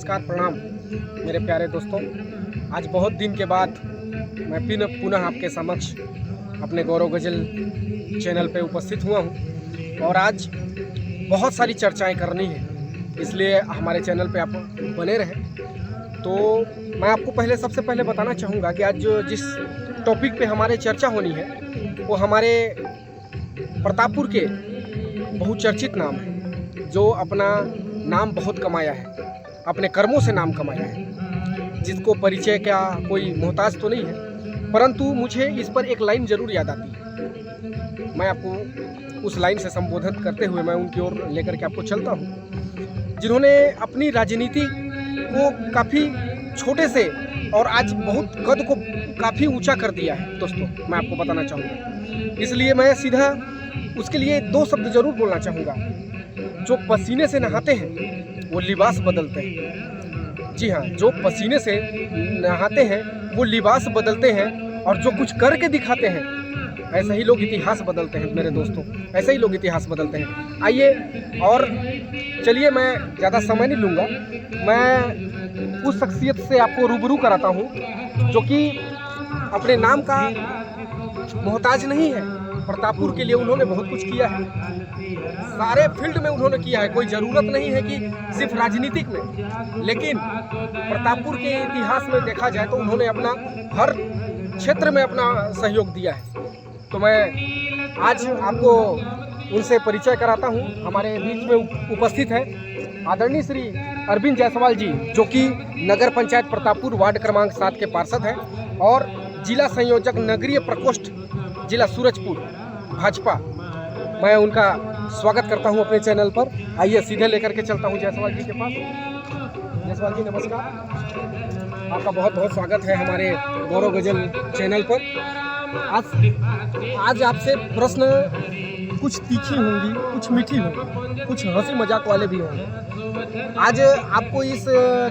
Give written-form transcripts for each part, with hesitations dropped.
नमस्कार प्रणाम मेरे प्यारे दोस्तों। आज बहुत दिन के बाद मैं पुनः आपके समक्ष अपने गौरव गज़ल चैनल पे उपस्थित हुआ हूँ और आज बहुत सारी चर्चाएं करनी है, इसलिए हमारे चैनल पे आप बने रहें। तो मैं आपको सबसे पहले बताना चाहूँगा कि आज जिस टॉपिक पे हमारे चर्चा होनी है वो हमारे प्रतापपुर के बहुचर्चित नाम है, जो अपना नाम बहुत कमाया है, अपने कर्मों से नाम कमाया है, जिसको परिचय का कोई मोहताज तो नहीं है, परंतु मुझे इस पर एक लाइन ज़रूर याद आती है। मैं आपको उस लाइन से संबोधित करते हुए मैं उनकी ओर लेकर के आपको चलता हूँ, जिन्होंने अपनी राजनीति को काफ़ी छोटे से और आज बहुत कद को काफ़ी ऊंचा कर दिया है। दोस्तों, मैं आपको बताना चाहूँगा, इसलिए मैं सीधा उसके लिए दो शब्द ज़रूर बोलना चाहूँगा। जो पसीने से नहाते हैं वो लिबास बदलते हैं। जी हाँ, जो पसीने से नहाते हैं वो लिबास बदलते हैं, और जो कुछ करके दिखाते हैं ऐसे ही लोग इतिहास बदलते हैं। मेरे दोस्तों, ऐसे ही लोग इतिहास बदलते हैं। आइए और चलिए, मैं ज़्यादा समय नहीं लूँगा, मैं उस शख्सियत से आपको रूबरू कराता हूँ जो कि अपने नाम का मोहताज नहीं है। प्रतापपुर के लिए उन्होंने बहुत कुछ किया है, सारे फील्ड में उन्होंने किया है। कोई ज़रूरत नहीं है कि सिर्फ राजनीतिक में, लेकिन प्रतापपुर के इतिहास में देखा जाए तो उन्होंने अपना हर क्षेत्र में अपना सहयोग दिया है। तो मैं आज आपको उनसे परिचय कराता हूं। हमारे बीच में उपस्थित है आदरणीय श्री अरविंद जायसवाल जी, जो कि नगर पंचायत प्रतापपुर वार्ड क्रमांक 7 के पार्षद हैं और जिला संयोजक नगरीय प्रकोष्ठ जिला सूरजपुर भाजपा। मैं उनका स्वागत करता हूं अपने चैनल पर। आइए सीधे लेकर के चलता हूं जायसवाल जी के पास। जायसवाल जी नमस्कार, आपका बहुत बहुत स्वागत है हमारे गौरव गज़ल चैनल पर। आज आपसे प्रश्न कुछ तीखी होंगी, कुछ मीठी होंगी, कुछ हंसी मजाक वाले भी होंगे। आज आपको इस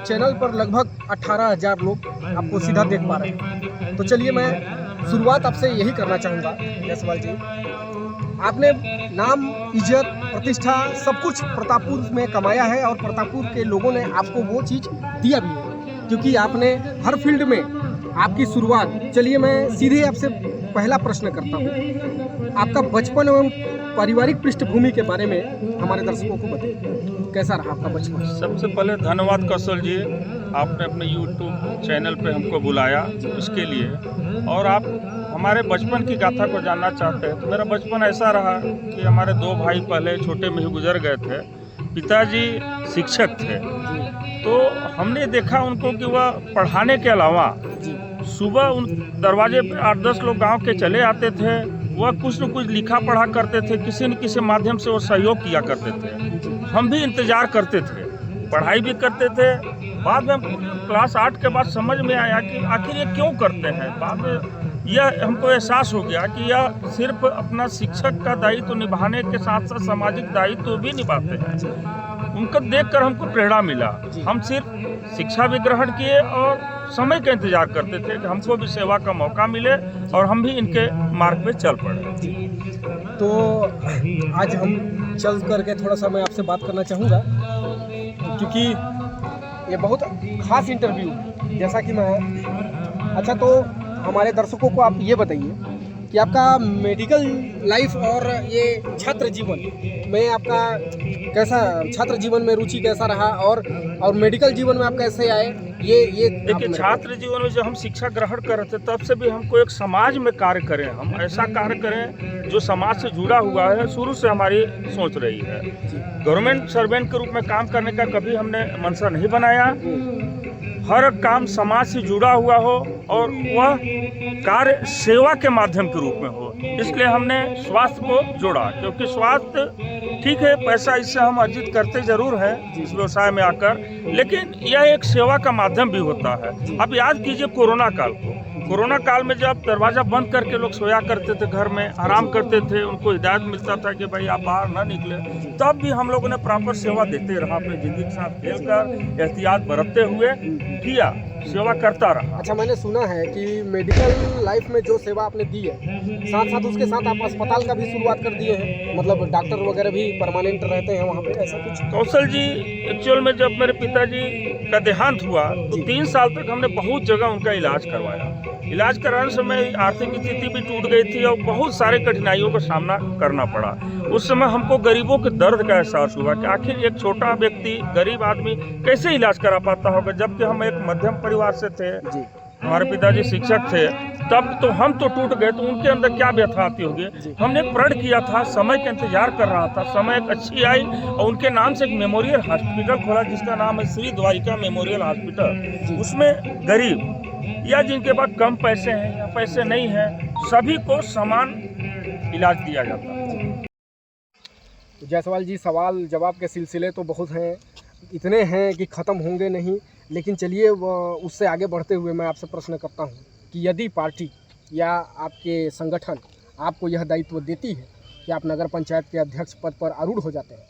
चैनल पर लगभग 18,000 लोग आपको सीधा देख पा रहे हैं। तो चलिए, मैं शुरुआत आपसे यही करना चाहूँगा जायसवाल जी, आपने नाम, इज्जत, प्रतिष्ठा सब कुछ प्रतापपुर में कमाया है और प्रतापपुर के लोगों ने आपको वो चीज़ दिया भी है, क्योंकि आपने हर फील्ड में आपकी शुरुआत। चलिए, मैं सीधे आपसे पहला प्रश्न करता हूँ, आपका बचपन एवं पारिवारिक पृष्ठभूमि के बारे में हमारे दर्शकों को बताइए, कैसा रहा आपका बचपन? सबसे पहले धन्यवाद कौशल जी, आपने अपने YouTube चैनल पे हमको बुलाया इसके लिए, और आप हमारे बचपन की गाथा को जानना चाहते हैं। तो मेरा बचपन ऐसा रहा कि हमारे 2 भाई पहले छोटे में ही गुजर गए थे। पिताजी शिक्षक थे, तो हमने देखा उनको कि वह पढ़ाने के अलावा सुबह उन दरवाजे पे 8-10 लोग गांव के चले आते थे, वह कुछ न कुछ लिखा पढ़ा करते थे, किसी न किसी माध्यम से वो सहयोग किया करते थे। हम भी इंतज़ार करते थे, पढ़ाई भी करते थे। बाद में क्लास 8 के बाद समझ में आया कि आखिर ये क्यों करते हैं। बाद में यह हमको एहसास हो गया कि यह सिर्फ अपना शिक्षक का दायित्व निभाने के साथ साथ सामाजिक दायित्व भी निभाते हैं। उनको देखकर हमको प्रेरणा मिला। हम सिर्फ शिक्षा भी ग्रहण किए और समय का इंतजार करते थे कि हमको भी सेवा का मौका मिले और हम भी इनके मार्ग पे चल पड़े। तो आज हम चल करके थोड़ा सा मैं आपसे बात करना चाहूँगा, क्योंकि ये बहुत खास इंटरव्यू, जैसा कि मैं अच्छा, तो हमारे दर्शकों को आप ये बताइए कि आपका मेडिकल लाइफ और ये छात्र जीवन में आपका कैसा, छात्र जीवन में रुचि कैसा रहा, और मेडिकल जीवन में आप कैसे आए? ये देखिए, छात्र जीवन में जब हम शिक्षा ग्रहण कर रहे थे तब से भी हमको एक समाज में कार्य करें, हम ऐसा कार्य करें जो समाज से जुड़ा हुआ है, शुरू से हमारी सोच रही है। गवर्नमेंट सर्वेंट के रूप में काम करने का कभी हमने मंशा नहीं बनाया। हर काम समाज से जुड़ा हुआ हो और वह कार्य सेवा के माध्यम के रूप में हो, इसलिए हमने स्वास्थ्य को जोड़ा। क्योंकि स्वास्थ्य ठीक है, पैसा इससे हम अर्जित करते जरूर हैं इस व्यवसाय में आकर, लेकिन यह एक सेवा का माध्यम भी होता है। अब याद कीजिए कोरोना काल को, कोरोना काल में जब दरवाज़ा बंद करके लोग सोया करते थे, घर में आराम करते थे, उनको हिदायत मिलता था कि भाई आप बाहर ना निकले, तब भी हम लोगों ने प्रॉपर सेवा देते रहा, अपनी ज़िंदगी के साथ खेल कर एहतियात बरतते हुए किया। सेवा करता रहा। अच्छा, मैंने सुना है कि मेडिकल लाइफ में जो सेवा आपने दी है, साथ साथ उसके साथ आप अस्पताल का भी शुरुआत कर दिए हैं, मतलब डॉक्टर वगैरह भी परमानेंट रहते हैं वहाँ पे, ऐसा कुछ? कौशल जी, एक्चुअल में जब मेरे पिताजी का देहांत हुआ तो 3 साल तक हमने बहुत जगह उनका इलाज करवाया। इलाज कराने समय आर्थिक स्थिति भी टूट गई थी और बहुत सारे कठिनाइयों का सामना करना पड़ा। उस समय हमको गरीबों के दर्द का एहसास हुआ कि आखिर एक छोटा व्यक्ति, गरीब आदमी कैसे इलाज करा पाता होगा, जबकि हम एक मध्यम परिवार से थे, हमारे पिताजी शिक्षक थे, तब तो हम तो टूट गए, तो उनके अंदर क्या व्यथा आती होगी। हमने एक प्रण किया था, समय का इंतजार कर रहा था, समय एक अच्छी आई और उनके नाम से एक मेमोरियल हॉस्पिटल खोला जिसका नाम है श्री द्वारिका मेमोरियल हॉस्पिटल। उसमें गरीब या जिनके पास कम पैसे हैं या पैसे नहीं हैं, सभी को समान इलाज दिया जाता है। जायसवाल जी, सवाल जवाब के सिलसिले तो बहुत हैं, इतने हैं कि ख़त्म होंगे नहीं, लेकिन चलिए उससे आगे बढ़ते हुए मैं आपसे प्रश्न करता हूँ कि यदि पार्टी या आपके संगठन आपको यह दायित्व देती है कि आप नगर पंचायत के अध्यक्ष पद पर आरूढ़ हो जाते हैं,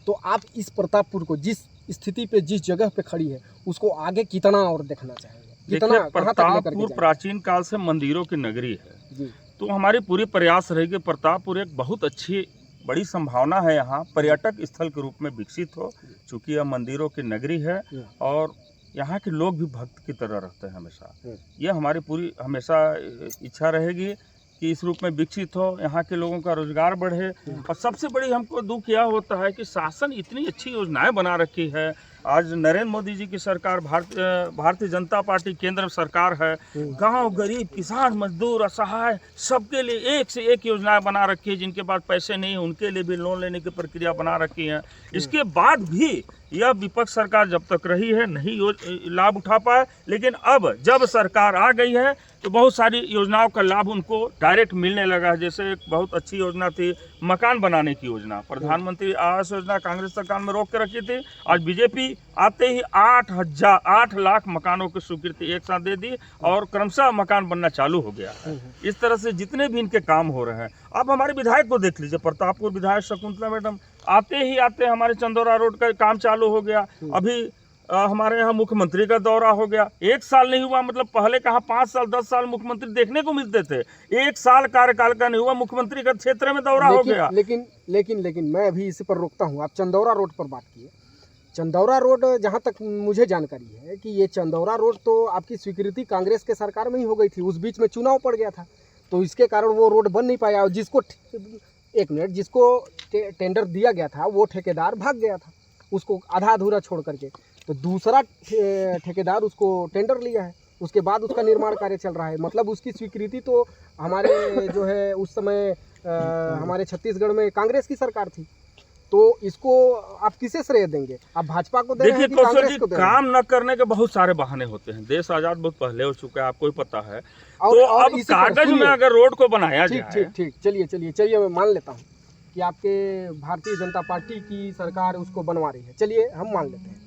तो आप इस प्रतापपुर को जिस स्थिति पे, जिस जगह पे खड़ी है, उसको आगे कितना और देखना चाहेंगे? कितना, प्रतापपुर प्राचीन काल से मंदिरों की नगरी है जी। तो हमारी पूरी प्रयास रहेगी प्रतापपुर एक बहुत अच्छी बड़ी संभावना है यहाँ पर्यटक स्थल के रूप में विकसित हो, चूँकि यह मंदिरों की नगरी है और यहाँ के लोग भी भक्त की तरह रहते हैं हमेशा। यह हमारी पूरी हमेशा इच्छा रहेगी कि इस रूप में विकसित हो, यहाँ के लोगों का रोजगार बढ़े। और सबसे बड़ी हमको दुख यह होता है कि शासन इतनी अच्छी योजनाएं बना रखी है। आज नरेंद्र मोदी जी की सरकार, भारतीय जनता पार्टी केंद्र सरकार है, गांव, गरीब, किसान, मजदूर, असहाय सबके लिए एक से एक योजनाएं बना रखी है। जिनके पास पैसे नहीं है उनके लिए भी लोन लेने की प्रक्रिया बना रखी है। इसके बाद भी यह विपक्ष सरकार जब तक रही है नहीं लाभ उठा पाए, लेकिन अब जब सरकार आ गई है तो बहुत सारी योजनाओं का लाभ उनको डायरेक्ट मिलने लगा है। जैसे एक बहुत अच्छी योजना थी मकान बनाने की योजना, प्रधानमंत्री आवास योजना कांग्रेस सरकार में रोक के रखी थी। आज बीजेपी आते ही 8 लाख मकानों की स्वीकृति एक साथ दे दी और क्रमशः मकान बनना चालू हो गया है। इस तरह से जितने भी इनके काम हो रहे हैं, अब हमारे विधायक को देख लीजिए, प्रतापपुर विधायक शकुंतला मैडम आते हमारे चंदौरा रोड का काम चालू हो गया। अभी हमारे यहाँ मुख्यमंत्री का दौरा हो गया, 1 साल नहीं हुआ, मतलब पहले कहाँ 5 साल 10 साल मुख्यमंत्री देखने को मिलते थे, 1 साल कार्यकाल का नहीं हुआ, मुख्यमंत्री का क्षेत्र में दौरा हो गया। लेकिन मैं अभी इसी पर रोकता हूँ। आप चंदौरा रोड पर बात किए, चंदौरा रोड जहाँ तक मुझे जानकारी है कि ये चंदौरा रोड तो आपकी स्वीकृति कांग्रेस के सरकार में ही हो गई थी, उस बीच में चुनाव पड़ गया था, तो इसके कारण वो रोड बन नहीं पाया। और जिसको टेंडर दिया गया था वो ठेकेदार भाग गया था, उसको आधा अधूरा छोड़ करके, तो दूसरा ठेकेदार उसको टेंडर लिया है, उसके बाद उसका निर्माण कार्य चल रहा है। मतलब उसकी स्वीकृति तो हमारे जो है उस समय हमारे छत्तीसगढ़ में कांग्रेस की सरकार थी, तो इसको आप किसे श्रेय देंगे? आप भाजपा को दे रहे हैं कि कांग्रेस को दे रहे हैं? काम न करने के बहुत सारे बहाने होते हैं, देश आजाद बहुत पहले हो चुका है, आपको ही पता है। तो अब कागज में अगर रोड को बनाया जाए, ठीक, चलिए मैं मान लेता हूँ कि आपके भारतीय जनता पार्टी की सरकार उसको बनवा रही है, चलिए हम मान लेते हैं,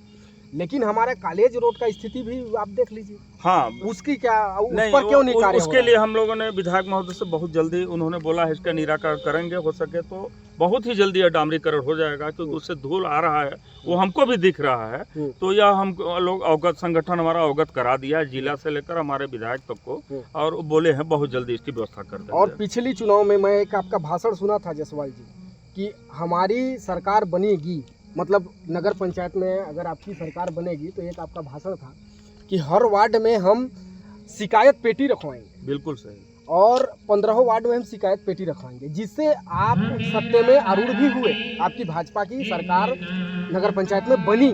लेकिन हमारे कॉलेज रोड का स्थिति भी आप देख लीजिए। हाँ, उसकी क्या, उस पर क्यों नहीं कार्य? उसके लिए हम लोगों ने विधायक महोदय से बहुत जल्दी, उन्होंने बोला है इसका निराकरण करेंगे, हो सके तो बहुत ही जल्दी यह डामरीकरण हो जाएगा, क्योंकि उससे धूल आ रहा है, वो हमको भी दिख रहा है। तो यह हम लोग अवगत, संगठन हमारा अवगत करा दिया है, जिला से लेकर हमारे विधायक तक को, और वो बोले हैं बहुत जल्दी इसकी व्यवस्था कर देंगे। और पिछली चुनाव में मैं एक आपका भाषण सुना था जायसवाल जी कि हमारी सरकार बनेगी, मतलब नगर पंचायत में अगर आपकी सरकार बनेगी, तो एक आपका भाषण था कि हर वार्ड में हम शिकायत पेटी रखवाएंगे। बिल्कुल सही। और 15 वार्ड में हम शिकायत पेटी रखवाएंगे, जिससे आप सत्ते में आरूढ़ भी हुए, आपकी भाजपा की सरकार नगर पंचायत में बनी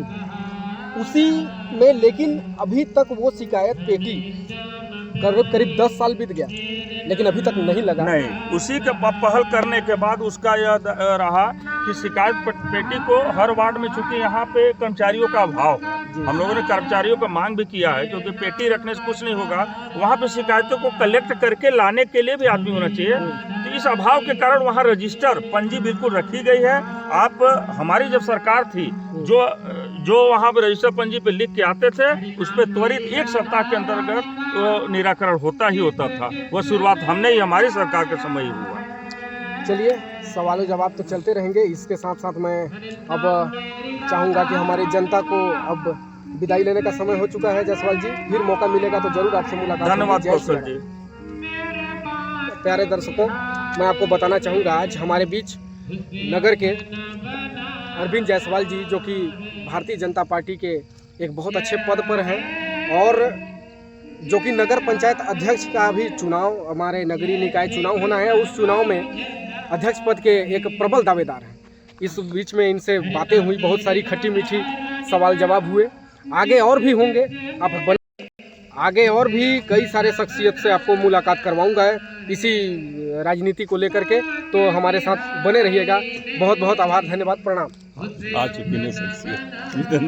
उसी में, लेकिन अभी तक वो शिकायत पेटी करीब 10 साल बीत गया, लेकिन अभी तक नहीं लगा। नहीं, उसी के पहल करने के बाद उसका यह रहा कि शिकायत पेटी को हर वार्ड में, चूंकि यहाँ पे कर्मचारियों का अभाव है, हम लोगों ने कर्मचारियों का मांग भी किया है, क्योंकि पेटी रखने से कुछ नहीं होगा, वहाँ पे शिकायतों को कलेक्ट करके लाने के लिए भी आदमी होना चाहिए। तो इस अभाव के कारण वहाँ रजिस्टर पंजी बिल्कुल रखी गई है। आप, हमारी जब सरकार थी, जो वहाँ पे रजिस्टर पंजी पे लिख के आते थे, उस पर त्वरित 1 सप्ताह के अंतर्गत निराकरण होता था। वह शुरुआत हमने ही, हमारी सरकार के समय ही हुआ। चलिए, सवाल जवाब तो चलते रहेंगे, इसके साथ साथ मैं अब चाहूँगा कि हमारी जनता को अब विदाई लेने का समय हो चुका है जायसवाल जी। फिर मौका मिलेगा तो जरूर आपसे मुलाकात होगी। धन्यवाद जय कौशल श्री जी। राम। प्यारे दर्शकों, मैं आपको बताना चाहूँगा आज हमारे बीच नगर के अरविंद जायसवाल जी, जो कि भारतीय जनता पार्टी के एक बहुत अच्छे पद पर हैं और जो कि नगर पंचायत अध्यक्ष का भी चुनाव, हमारे नगरीय निकाय चुनाव होना है, उस चुनाव में अध्यक्ष पद के एक प्रबल दावेदार हैं। इस बीच में इनसे बातें हुई, बहुत सारी खट्टी मीठी सवाल जवाब हुए। आगे और भी होंगे, आगे और भी कई सारे शख्सियत से आपको मुलाकात करवाऊंगा इसी राजनीति को लेकर के। तो हमारे साथ बने रहिएगा। बहुत बहुत आभार, धन्यवाद, प्रणाम। आ चुकी है शख्सियत।